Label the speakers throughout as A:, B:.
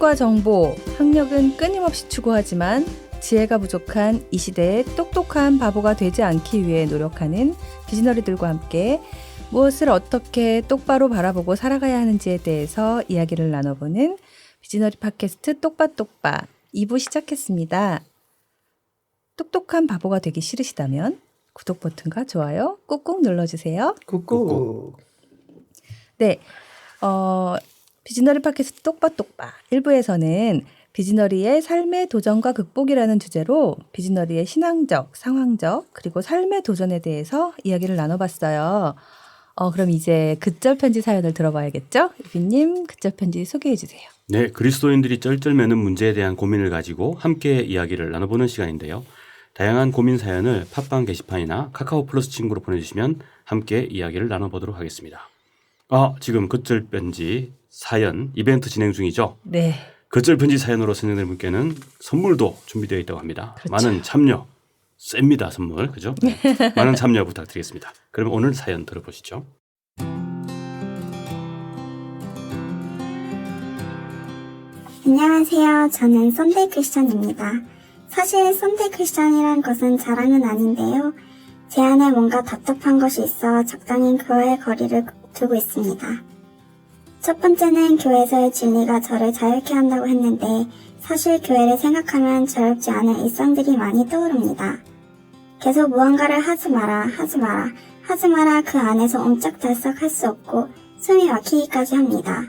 A: 지식과 정보, 학력은 끊임없이 추구하지만 지혜가 부족한 이 시대의 똑똑한 바보가 되지 않기 위해 노력하는 비즈너리들과 함께 무엇을 어떻게 똑바로 바라보고 살아가야 하는지에 대해서 이야기를 나눠보는 비즈너리 팟캐스트 똑바똑바 2부 시작했습니다. 똑똑한 바보가 되기 싫으시다면 구독 버튼과 좋아요 꾹꾹 눌러주세요.
B: 꾹꾹.
A: 네, 비즈너리 팟캐스트 똑바똑바 1부에서는 비즈너리의 삶의 도전과 극복이라는 주제로 비즈너리의 신앙적, 상황적, 그리고 삶의 도전에 대해서 이야기를 나눠봤어요. 그럼 이제 극절편지 사연을 들어봐야겠죠? 유빈님, 극절편지 소개해 주세요.
B: 네, 그리스도인들이 쩔쩔매는 문제에 대한 고민을 가지고 함께 이야기를 나눠보는 시간인데요. 다양한 고민 사연을 팟빵 게시판이나 카카오 플러스 친구로 보내주시면 함께 이야기를 나눠보도록 하겠습니다. 지금 극절편지 사연 이벤트 진행 중이죠?
A: 네.
B: 극절편지 사연으로 선정된 분께는 선물도 준비되어 있다고 합니다.
A: 그렇죠.
B: 많은 참여, 셉니다 선물, 그죠? 네. 많은 참여 부탁드리겠습니다. 그럼 오늘 사연 들어보시죠.
C: 안녕하세요. 저는 썬데이 크리스천입니다. 사실 썬데이 크리스천이란 것은 자랑은 아닌데요. 제 안에 뭔가 답답한 것이 있어 적당히 교회 거리를 두고 있습니다. 첫 번째는 교회에서의 진리가 저를 자유케 한다고 했는데 사실 교회를 생각하면 자유롭지 않은 일상들이 많이 떠오릅니다. 계속 무언가를 하지 마라 그 안에서 옴짝달싹 할 수 없고 숨이 막히기까지 합니다.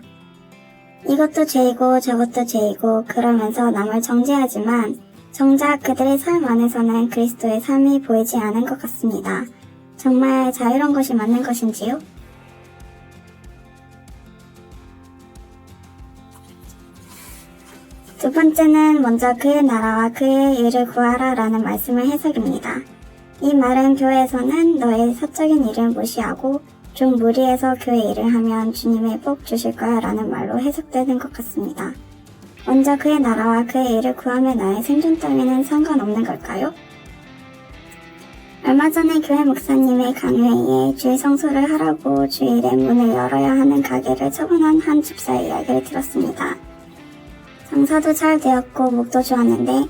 C: 이것도 죄이고 저것도 죄이고 그러면서 남을 정죄하지만 정작 그들의 삶 안에서는 그리스도의 삶이 보이지 않은 것 같습니다. 정말 자유로운 것이 맞는 것인지요? 두 번째는 먼저 그의 나라와 그의 일을 구하라 라는 말씀의 해석입니다. 이 말은 교회에서는 너의 사적인 일을 무시하고 좀 무리해서 교회 일을 하면 주님의 복 주실 거야 라는 말로 해석되는 것 같습니다. 먼저 그의 나라와 그의 일을 구하면 나의 생존 따위는 상관없는 걸까요? 얼마 전에 교회 목사님의 강요에 주일 성수를 하라고 주일에 문을 열어야 하는 가게를 처분한 한 집사의 이야기를 들었습니다. 장사도 잘 되었고 목도 좋았는데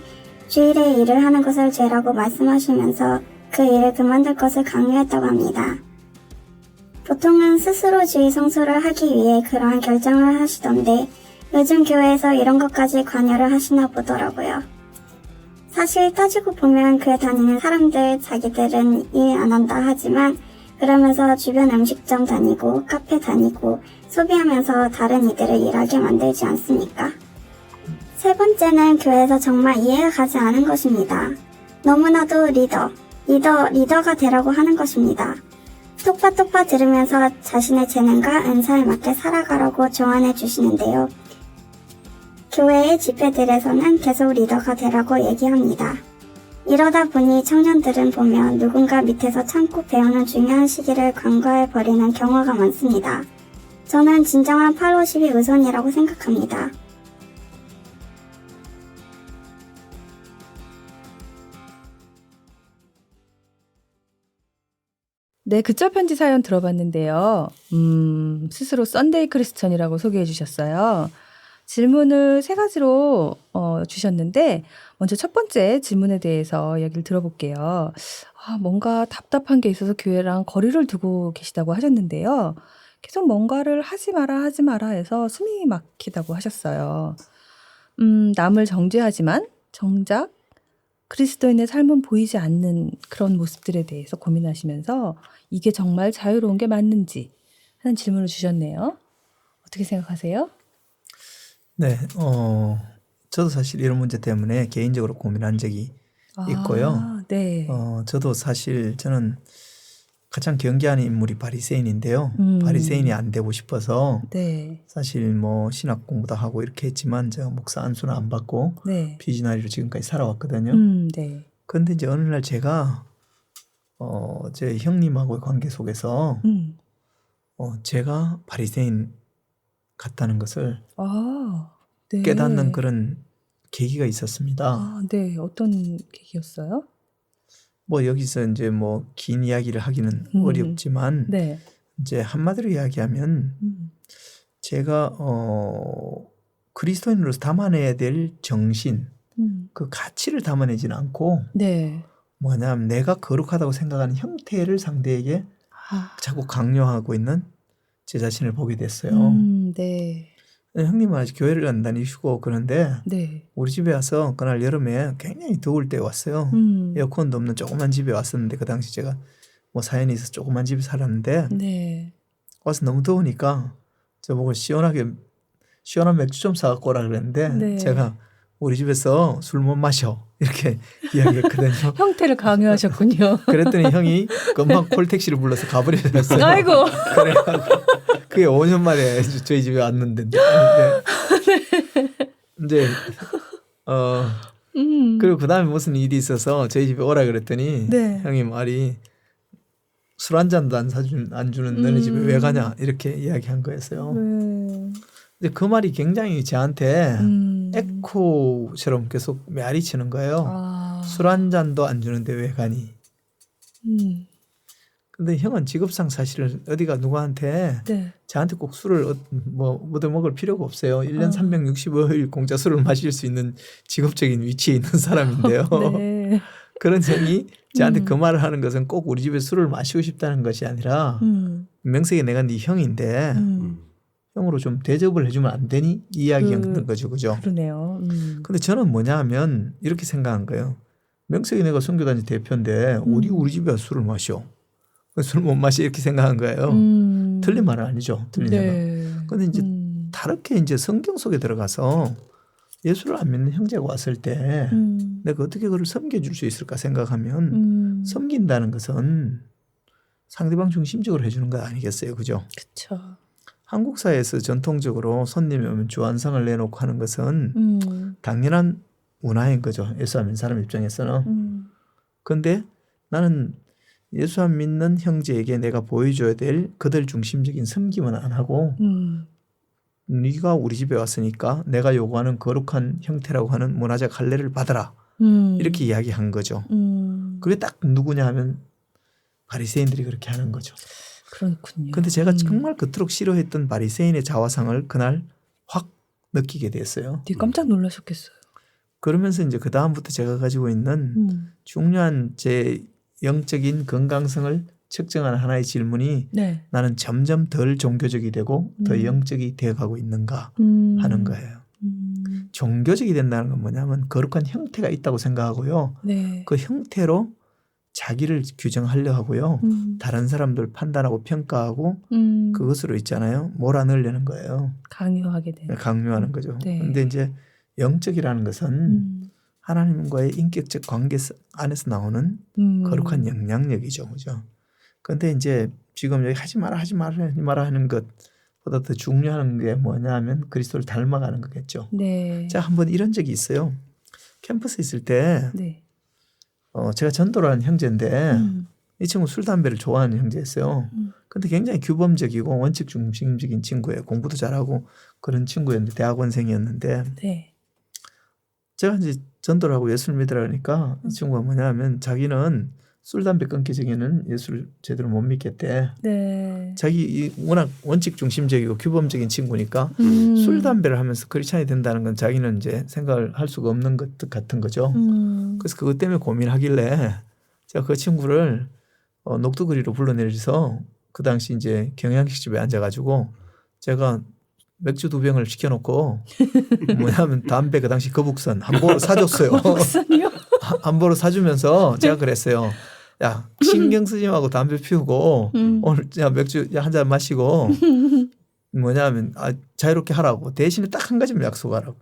C: 주일에 일을 하는 것을 죄라고 말씀하시면서 그 일을 그만둘 것을 강요했다고 합니다. 보통은 스스로 주일 성수를 하기 위해 그러한 결정을 하시던데 요즘 교회에서 이런 것까지 관여를 하시나 보더라고요. 사실 따지고 보면 교회 다니는 사람들 자기들은 일 안 한다 하지만 그러면서 주변 음식점 다니고 카페 다니고 소비하면서 다른 이들을 일하게 만들지 않습니까? 세 번째는 교회에서 정말 이해가 가지 않은 것입니다. 너무나도 리더가 되라고 하는 것입니다. 똑바똑바 들으면서 자신의 재능과 은사에 맞게 살아가라고 조언해 주시는데요. 교회의 집회들에서는 계속 리더가 되라고 얘기합니다. 이러다 보니 청년들은 보면 누군가 밑에서 참고 배우는 중요한 시기를 간과해버리는 경우가 많습니다. 저는 진정한 8-50이 우선이라고 생각합니다.
A: 네, 극절편지 사연 들어봤는데요. 스스로 썬데이 크리스천이라고 소개해 주셨어요. 질문을 3가지로 주셨는데 먼저 첫 번째 질문에 대해서 이야기를 들어볼게요. 뭔가 답답한 게 있어서 교회랑 거리를 두고 계시다고 하셨는데요. 계속 뭔가를 하지 마라 해서 숨이 막히다고 하셨어요. 남을 정죄하지만 정작 그리스도인의 삶은 보이지 않는 그런 모습들에 대해서 고민하시면서 이게 정말 자유로운 게 맞는지 하는 질문을 주셨네요. 어떻게 생각하세요?
D: 네, 저도 사실 이런 문제 때문에 개인적으로 고민한 적이 있고요.
A: 네.
D: 저도 사실 저는 가장 경계하는 인물이 바리새인인데요. 바리새인이 안 되고 싶어서
A: 네.
D: 사실 뭐 신학 공부도 하고 이렇게 했지만 제가 목사 안수는 안 받고
A: 네.
D: 비즈나리로 지금까지 살아왔거든요.
A: 네.
D: 그런데 이제 어느 날 제가 제 형님하고의 관계 속에서 제가 바리새인 같다는 것을
A: 네.
D: 깨닫는 그런 계기가 있었습니다.
A: 네. 어떤 계기였어요?
D: 뭐 여기서 이제 뭐 긴 이야기를 하기는 어렵지만
A: 네.
D: 이제 한마디로 이야기하면 제가 그리스도인으로서 담아내야 될 정신,
A: 음.
D: 그 가치를 담아내지는 않고
A: 네.
D: 뭐냐면 내가 거룩하다고 생각하는 형태를 상대에게
A: 아.
D: 자꾸 강요하고 있는 제 자신을 보게 됐어요.
A: 네.
D: 형님은 아직 교회를 안 다니시고 그런데
A: 네.
D: 우리 집에 와서 그날 여름에 굉장히 더울 때 왔어요. 에어컨도 없는 조그만 집에 왔었는데 그 당시 제가 뭐 사연이 있어서 조그만 집에 살았는데
A: 네.
D: 와서 너무 더우니까 저보고 시원한 맥주 좀 사갖고 오라 그랬는데
A: 네.
D: 제가 우리 집에서 술 못 마셔 이렇게 이야기했거든요.
A: 형태를 강요하셨군요.
D: 그랬더니 형이 금방 콜택시를 불러서 가버렸어요.
A: 아이고.
D: 그래가지고 그게 5년 만에 저희 집에 왔는데 이제 그리고 그 다음에 무슨 일이 있어서 저희 집에 오라 그랬더니
A: 네.
D: 형이 말이 술 한 잔도 안 주는 너네 집에 왜 가냐 이렇게 이야기한 거였어요. 근데 그 말이 굉장히 저한테 에코처럼 계속 메아리치는 거예요.
A: 아.
D: 술 한 잔도 안 주는데 왜 가니? 근데 형은 직업상 사실은 어디가 누구한테
A: 네.
D: 저한테 꼭 술을 뭐 얻어 먹을 필요가 없어요. 1년 365일 공짜 술을 마실 수 있는 직업적인 위치에 있는 사람인데요.
A: 네.
D: 그런 형이 저한테 그 말을 하는 것은 꼭 우리 집에 술을 마시고 싶다는 것이 아니라 명색이 내가 네 형인데 형으로 좀 대접을 해주면 안 되니? 이 이야기였던 거죠. 그죠?
A: 그러네요.
D: 근데 저는 뭐냐 하면 이렇게 생각한 거예요. 명색이 내가 선교단지 대표인데 우리 집에 와서 술을 마셔. 술 못 마시 이렇게 생각한 거예요. 틀린 말은 아니죠. 틀린 생각.
A: 네.
D: 근데 이제 다르게 이제 성경 속에 들어가서 예수를 안 믿는 형제가 왔을 때 내가 어떻게 그를 섬겨줄 수 있을까 생각하면 섬긴다는 것은 상대방 중심적으로 해주는 거 아니겠어요. 그죠?
A: 그렇죠.
D: 한국 사회에서 전통적으로 손님이 오면 주안상을 내놓고 하는 것은 당연한 문화인 거죠. 예수 안 믿는 사람 입장에서는. 그런데 나는 예수 안 믿는 형제에게 내가 보여줘야 될 그들 중심적인 섬김은 안 하고 네가 우리 집에 왔으니까 내가 요구하는 거룩한 형태라고 하는 문화적 할례를 받아라. 이렇게 이야기한 거죠. 그게 딱 누구냐 하면 바리새인들이 그렇게 하는 거죠.
A: 그렇군요.
D: 그런데 제가 정말 그토록 싫어했던 바리새인의 자화상을 그날 확 느끼게 됐어요.
A: 되게 깜짝 놀라셨겠어요.
D: 그러면서 이제 그 다음부터 제가 가지고 있는 중요한 제 영적인 건강성을 측정하는 하나의 질문이
A: 네.
D: 나는 점점 덜 종교적이 되고 더 영적이 되어가고 있는가 하는 거예요. 종교적이 된다는 건 뭐냐면 거룩한 형태가 있다고 생각하고요.
A: 네.
D: 그 형태로 자기를 규정하려 하고요. 다른 사람들 판단하고 평가하고 그것으로 있잖아요. 몰아넣으려는 거예요.
A: 강요하게 되는.
D: 강요하는 거죠.
A: 네.
D: 그런데 이제 영적이라는 것은 하나님과의 인격적 관계 안에서 나오는 거룩한 영향력이죠. 그죠? 그런데 이제 지금 여기 하지 마라 하는 것보다 더 중요한 게 뭐냐 하면 그리스도를 닮아가는 거겠죠.
A: 네.
D: 자, 한번 이런 적이 있어요. 캠퍼스에 있을 때
A: 네.
D: 제가 전도를 하는 형제인데 이 친구 술, 담배를 좋아하는 형제였어요. 근데 굉장히 규범적이고 원칙 중심적인 친구예요. 공부도 잘하고 그런 친구였는데 대학원생이었는데
A: 네.
D: 제가 이제 전도를 하고 예수를 믿으라 그러니까 이 친구가 뭐냐 하면 자기는 술, 담배 끊기 전에는 예수를 제대로 못 믿겠대.
A: 네.
D: 자기 워낙 원칙 중심적이고 규범적인 친구니까 술, 담배를 하면서 크리스찬이 된다는 건 자기는 이제 생각을 할 수가 없는 것 같은 거죠. 그래서 그것 때문에 고민하길래 제가 그 친구를 녹두거리로 불러내려서 그 당시 이제 경양식집에 앉아가지고 제가 맥주 2병을 시켜놓고 뭐냐면 담배 그 당시 거북선 한 보로 사줬어요.
A: 거북선이요?
D: 한 보로 사주면서 제가 그랬어요. 야, 신경 쓰지 말고 담배 피우고 오늘 야 맥주 한 잔 마시고 뭐냐면 자유롭게 하라고. 대신에 딱 한 가지만 약속하라고.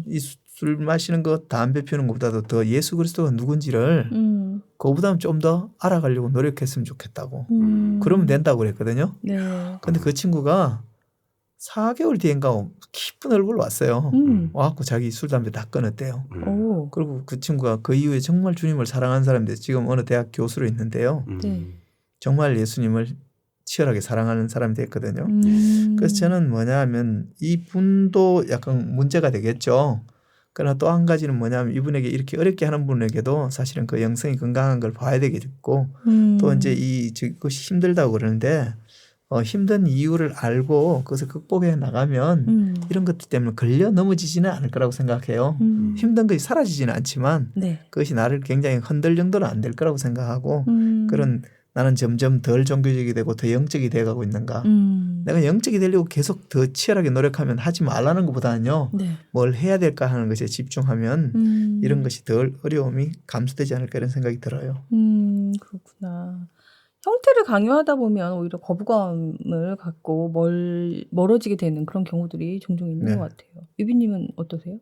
D: 이 술 마시는 것, 담배 피우는 것보다도 더 예수 그리스도가 누군지를 그거보다는 좀 더 알아가려고 노력했으면 좋겠다고. 그러면 된다고 그랬거든요.
A: 네.
D: 근데 그 친구가 4개월 뒤엔가 기쁜 얼굴로 왔어요. 와갖고 자기 술, 담배 다 끊었대요.
A: 오.
D: 그리고 그 친구가 그 이후에 정말 주님을 사랑하는 사람인데 지금 어느 대학 교수로 있는데요.
A: 네.
D: 정말 예수님을 치열하게 사랑하는 사람이 됐거든요. 그래서 저는 뭐냐 하면 이분도 약간 문제가 되겠죠. 그러나 또 한 가지는 뭐냐면 이분에게 이렇게 어렵게 하는 분에게도 사실은 그 영성이 건강한 걸 봐야 되겠고 또 이제 그것이 힘들다고 그러는데 힘든 이유를 알고 그것을 극복해 나가면 이런 것들 때문에 걸려 넘어지지는 않을 거라고 생각해요. 힘든 것이 사라지지는 않지만
A: 네.
D: 그것이 나를 굉장히 흔들 정도는 안 될 거라고 생각하고 그런 나는 점점 덜 종교적이 되고 더 영적이 돼가고 있는가. 내가 영적이 되려고 계속 더 치열하게 노력하면 하지 말라는 것보다는요.
A: 네.
D: 뭘 해야 될까 하는 것에 집중하면 이런 것이 덜 어려움이 감소되지 않을까 이런 생각이 들어요.
A: 그렇구나. 형태를 강요하다 보면 오히려 거부감을 갖고 멀어지게 되는 그런 경우들이 종종 있는
D: 네.
A: 것 같아요. 유비님은 어떠세요?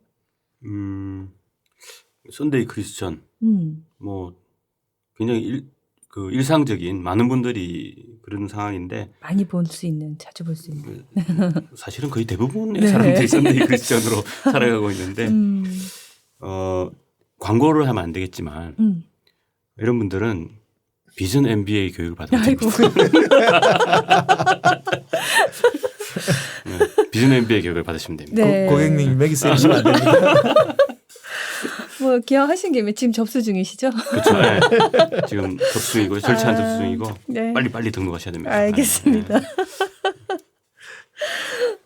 B: 썬데이 크리스천 뭐 굉장히 일상적인 많은 분들이 그런 상황인데
A: 많이 볼 수 있는, 자주 볼 수 있는.
B: 사실은 거의 대부분의
A: 네.
B: 사람들이 썬데이 크리스천으로 살아가고 있는데 광고를 하면 안 되겠지만 이런 분들은 비전 MBA 교육을 받으면
A: 아이고.
B: 네, 비전 MBA 교육을 받으시면 됩니다.
A: 네.
D: 고객님 맥이 세시면 안 됩니다.
A: 뭐 기왕하신 김에 지금 접수 중이시죠?
B: 그렇죠. 네. 지금 접수 중이고 절차한 접수 중이고
A: 네.
B: 빨리 등록하셔야 됩니다.
A: 알겠습니다.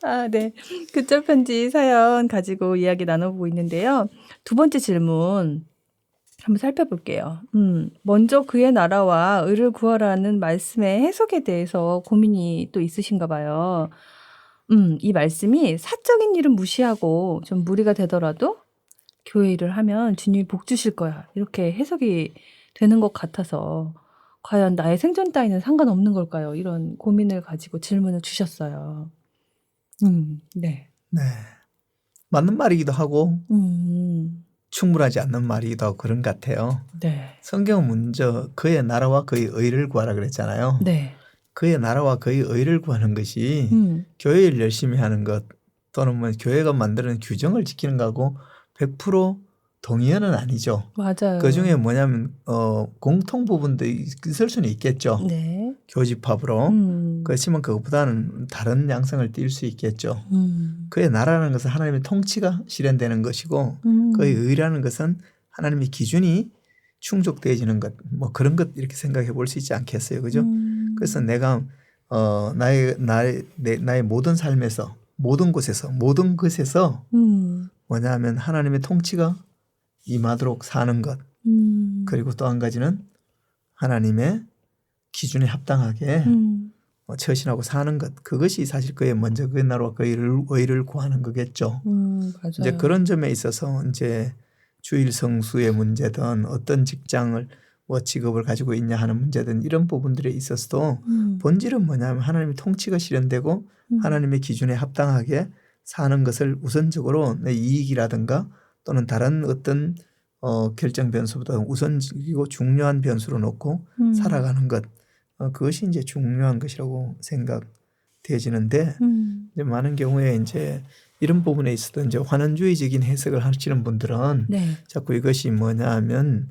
A: 아, 네. 그쪽 편지 사연 가지고 이야기 나눠보고 있는데요. 두 번째 질문 한번 살펴볼게요. 먼저 그의 나라와 의를 구하라는 말씀의 해석에 대해서 고민이 또 있으신가 봐요. 이 말씀이 사적인 일은 무시하고 좀 무리가 되더라도 교회 일을 하면 주님이 복 주실 거야. 이렇게 해석이 되는 것 같아서 과연 나의 생존 따위는 상관없는 걸까요? 이런 고민을 가지고 질문을 주셨어요. 네.
D: 네. 맞는 말이기도 하고 충분하지 않는 말이기도 하고 그런 것 같아요.
A: 네.
D: 성경은 먼저 그의 나라와 그의 의를 구하라 그랬잖아요.
A: 네.
D: 그의 나라와 그의 의를 구하는 것이 교회 일 열심히 하는 것 또는 뭐 교회가 만드는 규정을 지키는 거하고 100% 동의어는 아니죠.
A: 맞아요.
D: 그중에 뭐냐면 공통 부분도 있을 수는 있겠죠.
A: 네.
D: 교집합으로. 그렇지만 그것보다는 다른 양상을 띌 수 있겠죠. 그의 나라라는 것은 하나님의 통치가 실현되는 것이고 그의 의라는 것은 하나님의 기준이 충족되어지는 것, 뭐 그런 것 이렇게 생각해 볼 수 있지 않겠어요, 그죠? 그래서 내가 나의 모든 삶에서 모든 곳에서 뭐냐하면 하나님의 통치가 임하도록 사는 것, 그리고 또 한 가지는 하나님의 기준에 합당하게 처신하고 사는 것, 그것이 사실 그의 먼저 그의 나라와 그의 의를 구하는 거겠죠.
A: 맞아요.
D: 이제 그런 점에 있어서 이제 주일 성수의 문제든 어떤 직장을 뭐 직업을 가지고 있냐 하는 문제든 이런 부분들에 있어서도 본질은 뭐냐면 하나님의 통치가 실현되고 하나님의 기준에 합당하게 사는 것을 우선적으로 내 이익이라든가 또는 다른 어떤 결정 변수보다 우선적이고 중요한 변수로 놓고 살아가는 것, 그것이 이제 중요한 것이라고 생각되어지는데 이제 많은 경우에 이제 이런 부분에 있어도 이제 환원주의적인 해석을 하시는 분들은
A: 네.
D: 자꾸 이것이 뭐냐 하면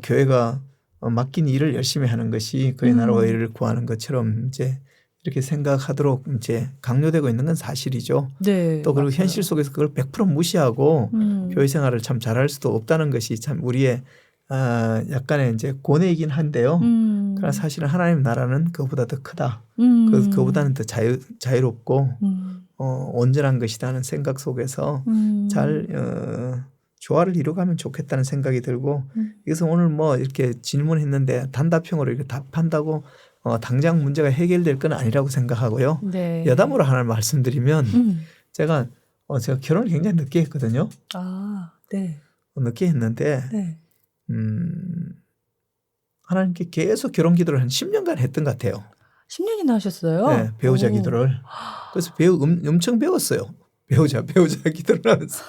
D: 교회가 맡긴 일을 열심히 하는 것이 그의 나라와 의를 구하는 것처럼 이제 이렇게 생각하도록 이제 강요되고 있는 건 사실이죠.
A: 네.
D: 또 그리고
A: 맞아요.
D: 현실 속에서 그걸 100% 무시하고 교회 생활을 참 잘할 수도 없다는 것이 참 우리의 약간의 이제 고뇌이긴 한데요. 그러나 사실은 하나님 나라는 그보다 더 크다. 그보다는 더 자유롭고 온전한 것이라는 생각 속에서 잘 조화를 이루어가면 좋겠다는 생각이 들고 그래서 오늘 뭐 이렇게 질문했는데 단답형으로 이렇게 답한다고 당장 문제가 해결될 건 아니라고 생각하고요.
A: 네.
D: 여담으로 하나 말씀드리면 제가 결혼을 굉장히 늦게 했거든요.
A: 아, 네.
D: 늦게 했는데
A: 네.
D: 하나님께 계속 결혼 기도를 한 10년간 했던 것 같아요.
A: 10년이나 하셨어요?
D: 네, 배우자
A: 오.
D: 기도를. 그래서 엄청 배웠어요. 배우자 기도를 하면서.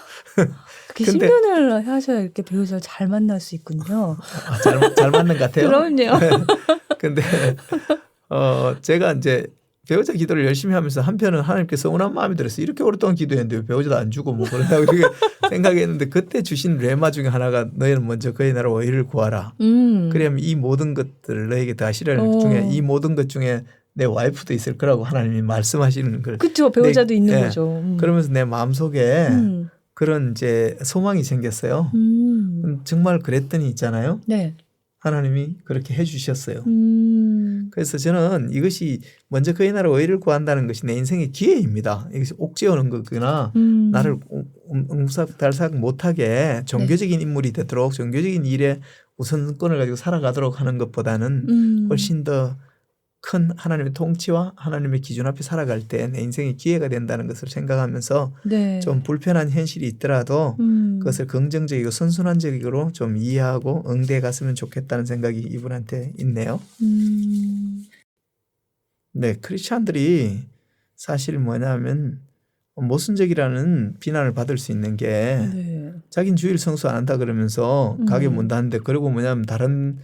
A: 그렇게
D: 근데-
A: 10년을 하셔야 이렇게 배우자를 잘 만날 수 있군요.
D: 잘 맞는 것 같아요.
A: 그럼요.
D: 근데 제가 이제 배우자 기도를 열심히 하면서 한편은 하나님께 서운한 마음이 들었어요. 이렇게 오랫동안 기도했는데 왜 배우자도 안 주고 뭐 그러냐고 이렇게 생각했는데 그때 주신 레마 중에 하나가 너희는 먼저 그의 나라와 의를 구하라. 그러면 이 모든 것들을 너에게 더하시라는
A: 오.
D: 중에 이 모든 것 중에 내 와이프도 있을 거라고 하나님이 말씀하시는 걸.
A: 그렇죠. 배우자도 있는
D: 네.
A: 거죠.
D: 그러면서 내 마음속에
A: 음.
D: 그런 이제 소망이 생겼어요. 정말 그랬더니 있잖아요.
A: 네.
D: 하나님이 그렇게 해 주셨어요. 그래서 저는 이것이 먼저 그의 나라 의를 구한다는 것이 내 인생의 기회입니다. 이것이 옥죄어는 거거나 나를 웅삭달싹 못하게 종교적인 인물이 되도록 종교적인 일에 우선권을 가지고 살아가도록 하는 것보다는 훨씬 더 큰 하나님의 통치와 하나님의 기준 앞에 살아갈 때 내 인생의 기회가 된다는 것을 생각하면서
A: 네.
D: 좀 불편한 현실이 있더라도 그것을 긍정적이고 선순환적으로 좀 이해하고 응대해 갔으면 좋겠다는 생각이 이분한테 있네요. 네, 크리스찬들이 사실 뭐냐면 모순적이라는 비난을 받을 수 있는 게
A: 네.
D: 자기는 주일 성수 안 한다 그러면서 가게 문 닫는데 그리고 뭐냐면 다른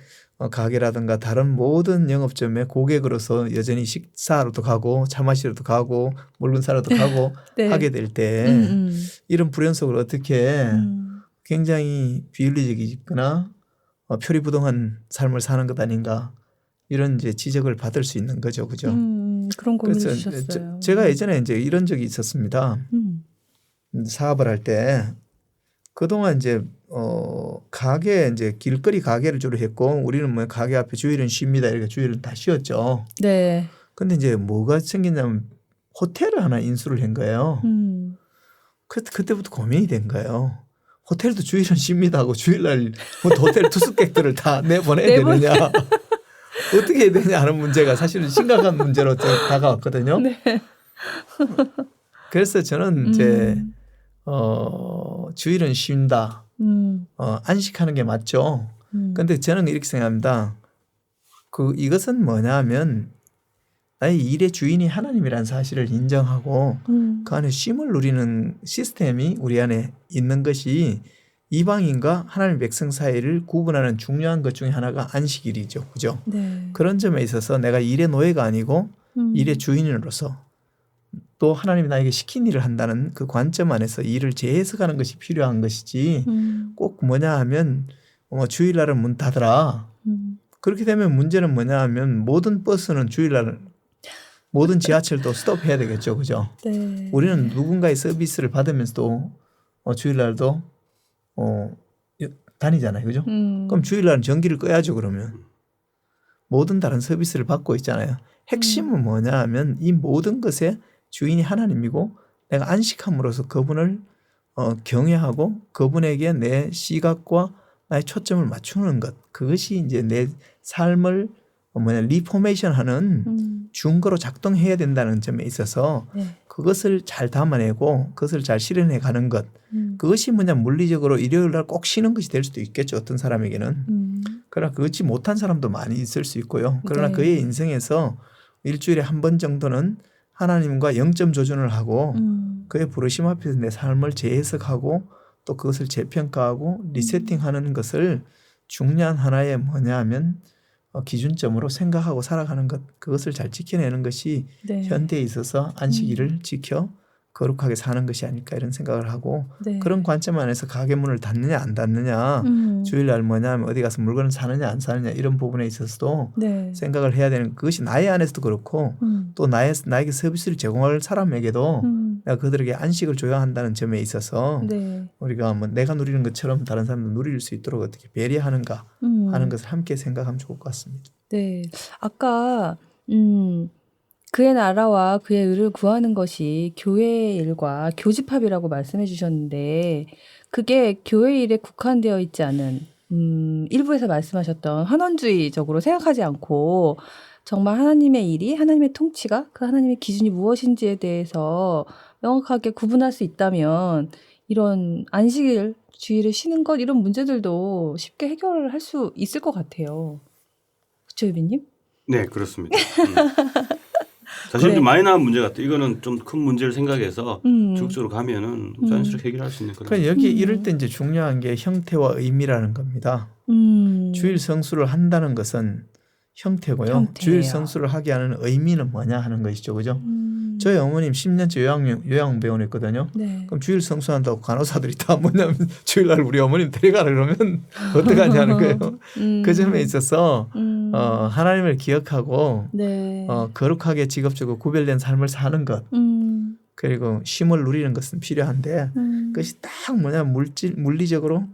D: 가게라든가 다른 모든 영업점에 고객으로서 여전히 식사하러도 가고 차 마시러도 가고 물건 사러도 가고
A: 네.
D: 하게 될 때 이런 불연 속을 어떻게 굉장히 비윤리적이거나 표리부동한 삶을 사는 것 아닌가 이런 이제 지적을 받을 수 있는 거죠, 그죠?
A: 그런 고민을
D: 그래서
A: 주셨어요.
D: 제가 예전에 이제 이런 적이 있었습니다. 사업을 할 때 그동안 이제 가게 이제 길거리 가게를 주로 했고 우리는 뭐 가게 앞에 주일은 쉽니다. 이렇게 주일은 다 쉬었죠.
A: 네.
D: 근데 이제 뭐가 생겼냐면 호텔을 하나 인수를 한 거예요. 그때부터 고민이 된 거예요. 호텔도 주일은 쉽니다 하고 주일날 호텔 투숙객들을 다 내보내야 되느냐. 어떻게 해야 되냐 하는 문제가 사실은 심각한 문제로 다가왔거든요.
A: 네.
D: 그래서 저는 이제 주일은 쉰다. 안식하는 게 맞죠. 그런데 저는 이렇게 생각합니다. 이것은 뭐냐 하면 나의 일의 주인이 하나님이라는 사실을 인정하고 그 안에 쉼을 누리는 시스템이 우리 안에 있는 것이 이방인과 하나님 백성 사이를 구분하는 중요한 것 중에 하나가 안식일이죠. 그죠?
A: 네.
D: 그런 점에 있어서 내가 일의 노예가 아니고 일의 주인으로서 또 하나님이 나에게 시킨 일을 한다는 그 관점 안에서 일을 재해석하는 것이 필요한 것이지 꼭 뭐냐 하면 주일날은 문 닫으라. 그렇게 되면 문제는 뭐냐 하면 모든 버스는 주일날 모든 지하철도 스톱해야 되겠죠. 그죠?
A: 네.
D: 우리는 누군가의 서비스를 받으면서도 주일날도 다니잖아요. 그죠? 그럼 주일날은 전기를 꺼야죠. 그러면 모든 다른 서비스를 받고 있잖아요. 핵심은 뭐냐 하면 이 모든 것의 주인이 하나님이고 내가 안식함으로써 그분을 경외하고 그분에게 내 시각과 나의 초점을 맞추는 것. 그것이 이제 내 삶을 리포메이션하는 중거로 작동해야 된다는 점에 있어서
A: 네.
D: 그것을 잘 담아내고 그것을 잘 실현해 가는 것. 그것이 물리적으로 일요일 날 꼭 쉬는 것이 될 수도 있겠죠. 어떤 사람에게는. 그러나 그렇지 못한 사람도 많이 있을 수 있고요. 그러나
A: 네.
D: 그의 인생에서 일주일에 한 번 정도는 하나님과 영점 조준을 하고 그의 부르심 앞에서 내 삶을 재해석하고 또 그것을 재평가하고 리세팅하는 것을 중요한 하나의 뭐냐 하면 기준점으로 생각하고 살아가는 것. 그것을 잘 지켜내는 것이
A: 네.
D: 현대에 있어서 안식일을 지켜 거룩하게 사는 것이 아닐까 이런 생각을 하고
A: 네.
D: 그런 관점 안에서 가게 문을 닫느냐 안 닫느냐 주일날 뭐냐 하면 어디 가서 물건을 사느냐 안 사느냐 이런 부분에 있어서도
A: 네.
D: 생각을 해야 되는 그것이 나의 안에서도 그렇고 또 나에게 서비스를 제공할 사람에게도 내가 그들에게 안식을 줘야 한다는 점에 있어서
A: 네.
D: 우리가 내가 누리는 것처럼 다른 사람도 누릴 수 있도록 어떻게 배려하는가 하는 것을 함께 생각하면 좋을 것 같습니다.
A: 네. 아까 그의 나라와 그의 의를 구하는 것이 교회의 일과 교집합이라고 말씀해 주셨는데 그게 교회 일에 국한되어 있지 않은 일부에서 말씀하셨던 환원주의적으로 생각하지 않고 정말 하나님의 일이 하나님의 통치가 그 하나님의 기준이 무엇인지에 대해서 명확하게 구분할 수 있다면 이런 안식일 주일을 쉬는 것 이런 문제들도 쉽게 해결을 할 수 있을 것 같아요. 그렇죠, 유빈님?
B: 네, 그렇습니다. 사실
A: 네.
B: 좀 마이너한 문제 같아요. 이거는 좀 큰 문제를 생각해서 지속적으로 가면은 자연스럽게 해결할 수 있는 그런.
D: 그러니까 여기 이럴 때 이제 중요한 게 형태와 의미라는 겁니다. 주일 성수를 한다는 것은 형태고요.
A: 형태예요.
D: 주일 성수를 하게 하는 의미는 뭐냐 하는 것이죠. 그죠? 저희 어머님 10년째 요양병원에 있거든요.
A: 네.
D: 그럼 주일 성수한다고 간호사들이 다 뭐냐면 주일날 우리 어머님 데려가라 그러면 어떡하냐는 거예요. 그 점에 있어서 하나님을 기억하고
A: 네.
D: 거룩하게 직업적으로 구별된 삶을 사는 것 그리고 쉼을 누리는 것은 필요한데 그것이 딱 물리적으로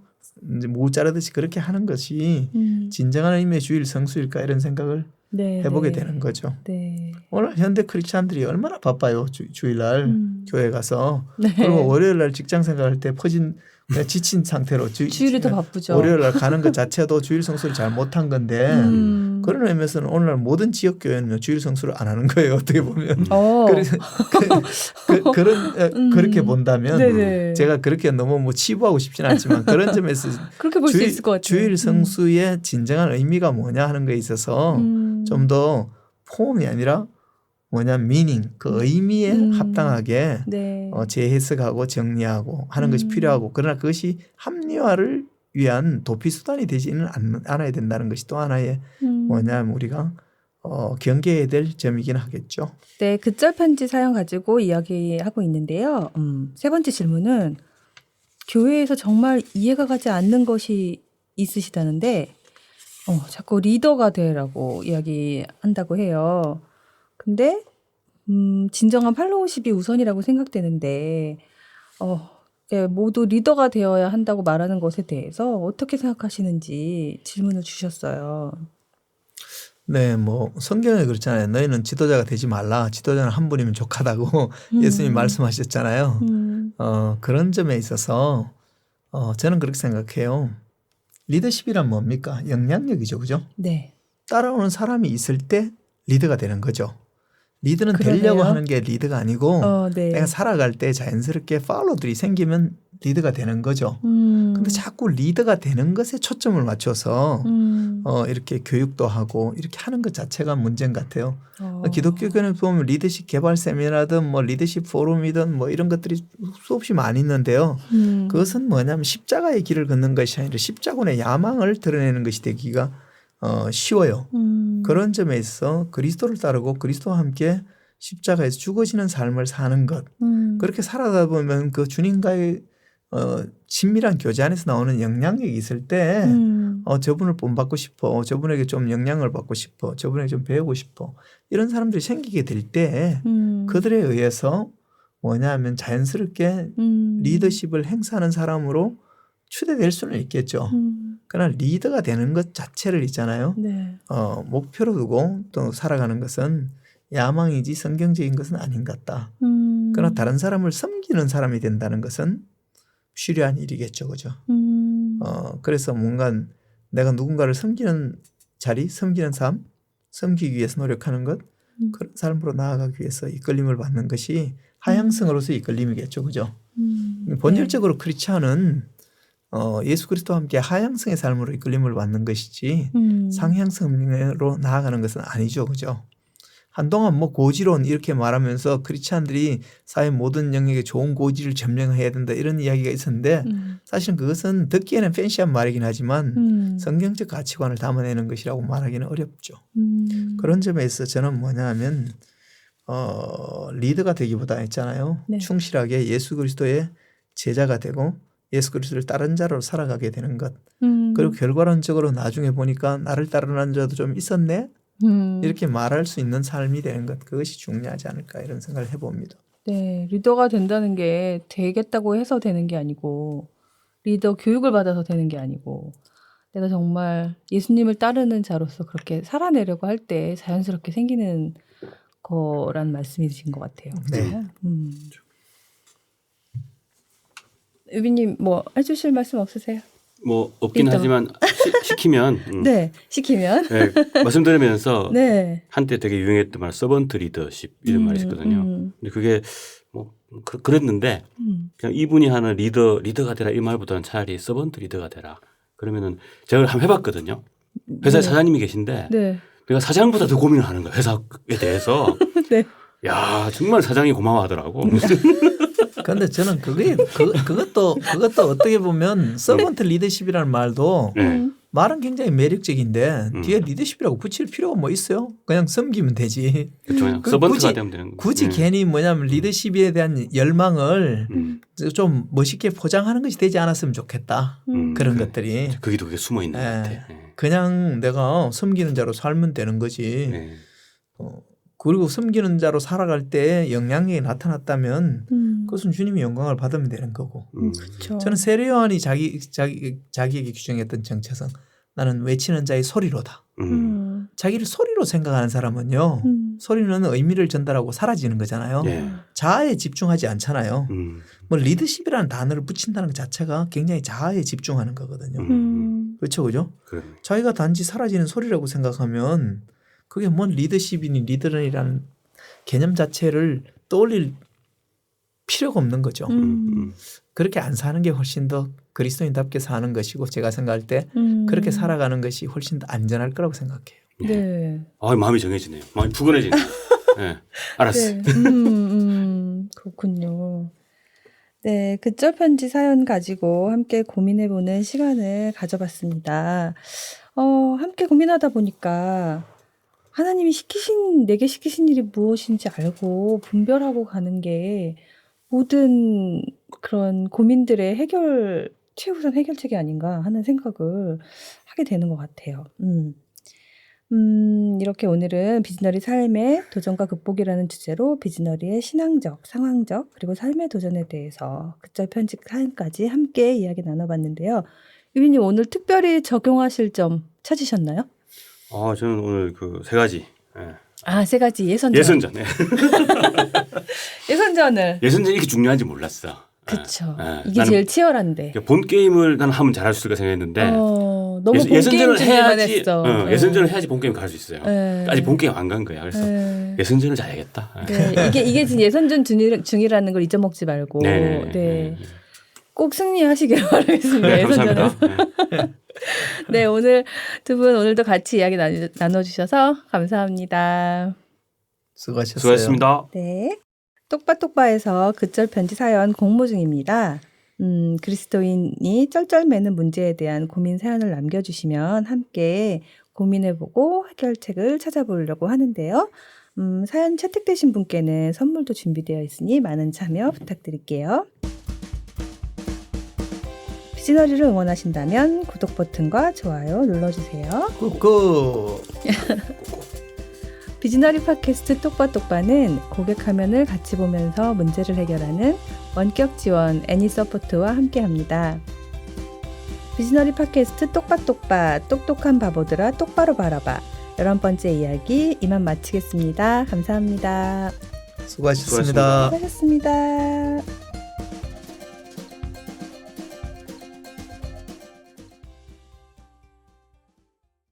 D: 이제 무 자르듯이 그렇게 하는 것이 진정한 의미의 주일 성수일까 이런 생각을
A: 네,
D: 해보게
A: 네.
D: 되는 거죠.
A: 네.
D: 오늘 현대 크리스찬들이 얼마나 바빠요. 주일날 교회 가서
A: 네.
D: 그리고 월요일날 직장 생활할 때 그냥 지친 상태로
A: 주일이 더 바쁘죠.
D: 월요일날 가는 것 자체도 주일 성수를 잘 못한 건데 그런 의미에서는 오늘날 모든 지역 교회는 주일 성수를 안 하는 거예요. 어떻게 보면 그래서 그렇게 본다면
A: 네네.
D: 제가 그렇게 너무 뭐 치부하고 싶지는 않지만 그런 점에서
A: 그렇게 볼 수 있을 것 같아요.
D: 주일 성수의 진정한 의미가 뭐냐 하는 거에 있어서 좀 더 폼이 아니라 뭐냐 미닝 그 의미에 합당하게
A: 네.
D: 재해석하고 정리하고 하는 것이 필요하고 그러나 그것이 합리화를 위한 도피 수단이 되지는 않아야 된다는 것이 또 하나의 뭐냐면 우리가 경계해야 될 점이긴 하겠죠.
A: 네, 극절 편지 사연 가지고 이야기하고 있는데요. 세 번째 질문은 교회에서 정말 이해가 가지 않는 것이 있으시다는데 자꾸 리더가 되라고 이야기한다고 해요. 근데 진정한 팔로우십이 우선이라고 생각되는데 네, 모두 리더가 되어야 한다고 말하는 것에 대해서 어떻게 생각하시는지 질문을 주셨어요.
D: 네, 뭐 성경에 그렇잖아요. 너희는 지도자가 되지 말라. 지도자는 한 분이면 족하다고 예수님이 말씀하셨잖아요. 그런 점에 있어서 저는 그렇게 생각해요. 리더십이란 뭡니까? 영향력이죠, 그죠?
A: 네.
D: 따라오는 사람이 있을 때 리더가 되는 거죠. 리더는
A: 그러네요.
D: 되려고 하는 게 리더가 아니고
A: 네.
D: 내가 살아갈 때 자연스럽게 팔로들이 생기면 리더가 되는 거죠. 근데 자꾸 리더가 되는 것에 초점을 맞춰서 이렇게 교육도 하고 이렇게 하는 것 자체가 문제인 것 같아요. 기독교교는 보면 리더십 개발 세미나든 뭐 리더십 포럼이든 뭐 이런 것들이 수없이 많이 있는데요. 그것은 뭐냐면 십자가의 길을 걷는 것이 아니라 십자군의 야망을 드러내는 것이 되기가 쉬워요. 그런 점에 있어 그리스도를 따르고 그리스도와 함께 십자가에서 죽어지는 삶을 사는 것. 그렇게 살아다 보면 그 주님과의 친밀한 교제 안에서 나오는 영향력이 있을 때 저분을 본받고 싶어. 저분에게 좀 영향을 받고 싶어. 저분에게 좀 배우고 싶어. 이런 사람들이 생기게 될 때 그들에 의해서 뭐냐면 자연스럽게 리더십을 행사하는 사람으로 추대될 수는 있겠죠. 그러나 리더가 되는 것 자체를 있잖아요.
A: 네.
D: 목표로 두고 또 살아가는 것은 야망이지 성경적인 것은 아닌 것 같다. 그러나 다른 사람을 섬기는 사람이 된다는 것은 필요한 일이겠죠. 그죠? 그래서 뭔가 내가 누군가를 섬기는 자리, 섬기는 삶, 섬기기 위해서 노력하는 것, 그런 삶으로 나아가기 위해서 이끌림을 받는 것이 하향성으로서 이끌림이겠죠. 그죠? 본질적으로 크리스찬은 예수 그리스도와 함께 하향성의 삶으로 이끌림을 받는 것이지 상향성으로 나아가는 것은 아니죠. 그죠? 한동안 뭐 고지론 이렇게 말하면서 크리스찬들이 사회 모든 영역에 좋은 고지를 점령해야 된다 이런 이야기가 있었는데 사실은 그것은 듣기에는 팬시한 말이긴 하지만 성경적 가치관을 담아내는 것이라고 말하기는 어렵죠. 그런 점에 있어서 저는 뭐냐 하면 리더가 되기보다 있잖아요.
A: 네.
D: 충실하게 예수 그리스도의 제자가 되고 예수 그리스도를 따른 자로 살아가게 되는 것. 그리고 결과론적으로 나중에 보니까 나를 따르는 자도 좀 있었네. 이렇게 말할 수 있는 삶이 되는 것. 그것이 중요하지 않을까 이런 생각을 해봅니다.
A: 네, 리더가 된다는 게 되겠다고 해서 되는 게 아니고 리더 교육을 받아서 되는 게 아니고 내가 정말 예수님을 따르는 자로서 그렇게 살아내려고 할 때 자연스럽게 생기는 거란 말씀이신 것 같아요.
D: 네.
A: 유빈님 뭐 해주실 말씀 없으세요?
B: 뭐 없긴
A: 리더.
B: 하지만 시키면
A: 네, 시키면.
B: 네, 말씀드리면서
A: 네.
B: 한때 되게 유행했던 말 서번트 리더십 이런 말이 있었거든요. 근데 그게 뭐 그랬는데 그냥 이분이 하는 리더가 되라 이 말보다는 차라리 서번트 리더가 되라. 그러면은 제가 한번 해봤거든요. 회사에
A: 네.
B: 사장님이 계신데
A: 네.
B: 내가 사장보다 더 고민을 하는 거예요. 회사에 대해서.
A: 네.
B: 야 정말 사장이 고마워하더라고.
D: 그런데 저는 그것도 어떻게 보면 서번트 리더십이라는 말도
B: 네.
D: 말은 굉장히 매력적인데 뒤에 리더십이라고 붙일 필요가 뭐 있어요? 그냥 섬기면 되지.
B: 그렇죠. 그냥
D: 그
B: 서번트가 되면 되는 거예요.
D: 굳이 괜히 뭐냐면 리더십에 대한 열망을 좀 멋있게 포장하는 것이 되지 않았으면 좋겠다. 그런 것들이.
B: 거기도 그게 숨어 있는 것 같아요. 네.
D: 그냥 내가 섬기는 자로 살면 되는 거지.
B: 네.
D: 그리고 섬기는 자로 살아갈 때 영향력이 나타났다면 그것은 주님이 영광을 받으면 되는 거고.
A: 그렇죠.
D: 저는 세례 요한이 자기에게 규정했던 정체성 나는 외치는 자의 소리로다. 자기를 소리로 생각하는 사람은요. 소리는 의미를 전달하고 사라지는 거잖아요.
B: 예.
D: 자아에 집중하지 않잖아요. 뭐 리더십이라는 단어를 붙인다는 것 자체가 굉장히 자아에 집중하는 거거든요. 그렇죠, 그죠?
B: 그러네.
D: 자기가 단지 사라지는 소리라고 생각하면 그게 뭔 리더십이니 리더런이라는 개념 자체를 떠올릴 필요가 없는 거죠. 그렇게 안 사는 게 훨씬 더 그리스도인답게 사는 것이고 제가 생각할 때 그렇게 살아가는 것이 훨씬 더 안전할 거라고 생각해요.
A: 네.
B: 아, 마음이 정해지네요. 마음이 푸근해지네요. 네. 알았어.
A: 네. 그렇군요. 네, 그절 편지 사연 가지고 함께 고민해보는 시간을 가져봤습니다. 함께 고민하다 보니까 하나님이 내게 시키신 일이 무엇인지 알고 분별하고 가는 게 모든 그런 고민들의 최우선 해결책이 아닌가 하는 생각을 하게 되는 것 같아요. 이렇게 오늘은 비즈너리 삶의 도전과 극복이라는 주제로 비즈너리의 신앙적, 상황적, 그리고 삶의 도전에 대해서 그절 편지 사연까지 함께 이야기 나눠봤는데요. 유빈님 오늘 특별히 적용하실 점 찾으셨나요?
B: 저는 오늘 그 세 가지. 예.
A: 세 가지 예선전.
B: 예선전. 예.
A: 예선전을.
B: 예선전이 이렇게 중요한지 몰랐어.
A: 그쵸.
B: 예.
A: 이게 제일 치열한데.
B: 본 게임을 나는 하면 잘할 수 있을까 생각했는데
A: 너무 본 게임 준비만 했어.
B: 예선전을 해야지 본 게임 갈 수 있어요.
A: 네.
B: 아직 본 게임 안 간 거야. 그래서 예선전을 잘해야겠다.
A: 네. 이게 지금 예선전 중이라는 걸 잊어먹지 말고. 네. 꼭 승리하시길 바라겠습니다.
B: 네,
A: 예선전에서.
B: 감사합니다.
A: 네, 오늘 두 분 오늘도 같이 이야기 나눠주셔서 감사합니다.
D: 수고하셨어요.
B: 수고하셨습니다.
A: 네. 똑바똑바에서 그절 편지 사연 공모 중입니다. 그리스도인이 쩔쩔매는 문제에 대한 고민 사연을 남겨주시면 함께 고민해보고 해결책을 찾아보려고 하는데요. 사연 채택되신 분께는 선물도 준비되어 있으니 많은 참여 부탁드릴게요. 비즈너리를 응원하신다면 구독 버튼과 좋아요 눌러주세요.
D: 꾹꾹.
A: 비즈너리 팟캐스트 똑바똑바는 고객 화면을 같이 보면서 문제를 해결하는 원격 지원 애니서포트와 함께합니다. 비즈너리 팟캐스트 똑바똑바 똑똑한 바보들아 똑바로 바라봐 11번째 이야기 이만 마치겠습니다. 감사합니다.
D: 수고하셨습니다.
A: 수고하셨습니다.